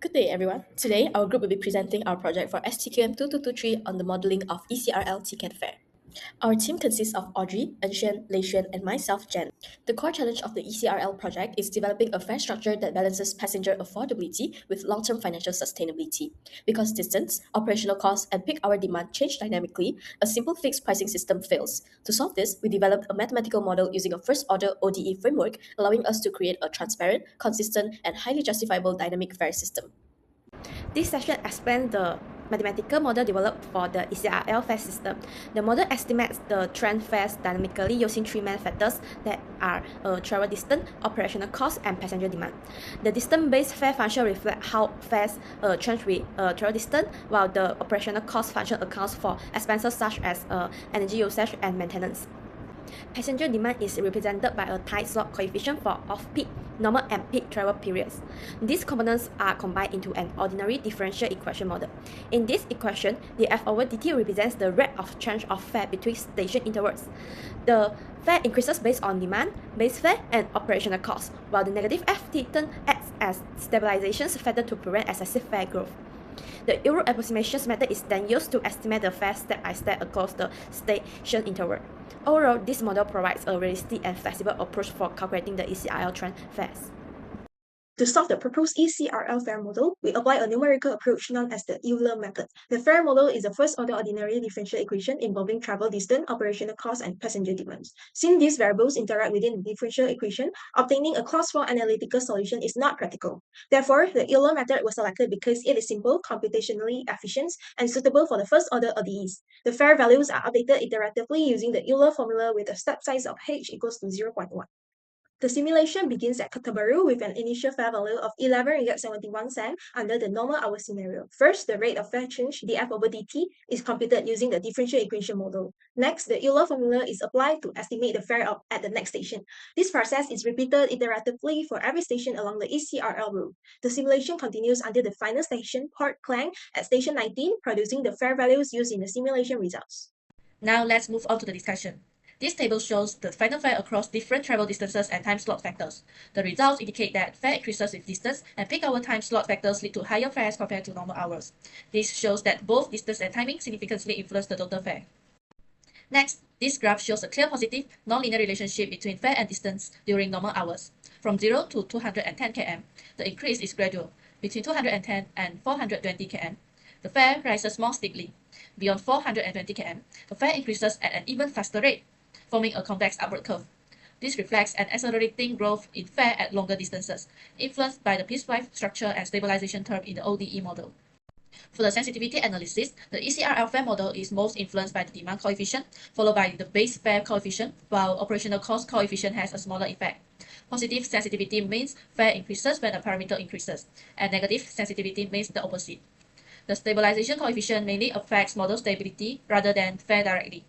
Good day, everyone. Today, our group will be presenting our project for STQM 2223 on the modeling of ECRL ticket fare. Our team consists of Audrey, Anshan, Leishan, and myself, Jen. The core challenge of the ECRL project is developing a fare structure that balances passenger affordability with long-term financial sustainability. Because distance, operational costs, and peak hour demand change dynamically, a simple fixed pricing system fails. To solve this, we developed a mathematical model using a first-order ODE framework, allowing us to create a transparent, consistent, and highly justifiable dynamic fare system. This section explains the mathematical model developed for the ECRL fare system. The model estimates the trend fares dynamically using three main factors that are travel distance, operational cost, and passenger demand. The distance-based fare function reflects how fares change with travel distance, while the operational cost function accounts for expenses such as energy usage and maintenance. Passenger demand is represented by a time slot coefficient for off-peak, normal, and peak travel periods. These components are combined into an ordinary differential equation model. In this equation, the F over dt represents the rate of change of fare between station intervals. The fare increases based on demand, base fare, and operational cost, while the negative F term acts as stabilization factor to prevent excessive fare growth. The Euro approximation method is then used to estimate the fare step by step across the station interval. Overall, this model provides a realistic and flexible approach for calculating the ECRL trend fares. To solve the proposed ECRL fare model, we apply a numerical approach known as the Euler method. The fare model is a first-order ordinary differential equation involving travel distance, operational cost, and passenger demands. Since these variables interact within the differential equation, obtaining a class 4 analytical solution is not practical. Therefore, the Euler method was selected because it is simple, computationally efficient, and suitable for the first-order ODEs. The fare values are updated iteratively using the Euler formula with a step size of h equals to 0.1. The simulation begins at Kota Baru with an initial fare value of 11.71 under the normal hour scenario. First, the rate of fare change, df over dt, is computed using the differential equation model. Next, the Euler formula is applied to estimate the fare at the next station. This process is repeated iteratively for every station along the ECRL route. The simulation continues until the final station, Port Klang, at station 19, producing the fare values used in the simulation results. Now let's move on to the discussion. This table shows the final fare across different travel distances and time slot factors. The results indicate that fare increases with distance and peak hour time slot factors lead to higher fares compared to normal hours. This shows that both distance and timing significantly influence the total fare. Next, this graph shows a clear positive, non-linear relationship between fare and distance during normal hours. From 0 to 210 km, the increase is gradual. Between 210 and 420 km, the fare rises more steeply. Beyond 420 km, the fare increases at an even faster rate, forming a convex upward curve. This reflects an accelerating growth in fare at longer distances, influenced by the piecewise structure and stabilization term in the ODE model. For the sensitivity analysis, the ECRL fare model is most influenced by the demand coefficient, followed by the base fare coefficient, while operational cost coefficient has a smaller effect. Positive sensitivity means fare increases when a parameter increases, and negative sensitivity means the opposite. The stabilization coefficient mainly affects model stability rather than fare directly.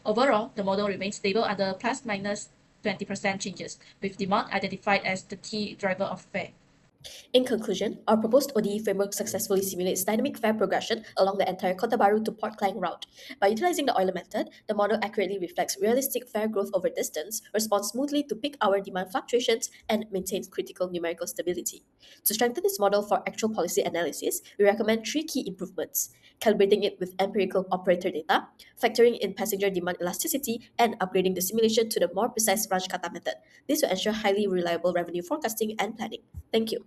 Overall, the model remains stable under plus minus 20% changes, with demand identified as the key driver of fare. In conclusion, our proposed ODE framework successfully simulates dynamic fare progression along the entire Kota Baru to Port Klang route. By utilizing the Euler method, the model accurately reflects realistic fare growth over distance, responds smoothly to peak hour demand fluctuations, and maintains critical numerical stability. To strengthen this model for actual policy analysis, we recommend three key improvements: calibrating it with empirical operator data, factoring in passenger demand elasticity, and upgrading the simulation to the more precise branch kata method. This will ensure highly reliable revenue forecasting and planning. Thank you.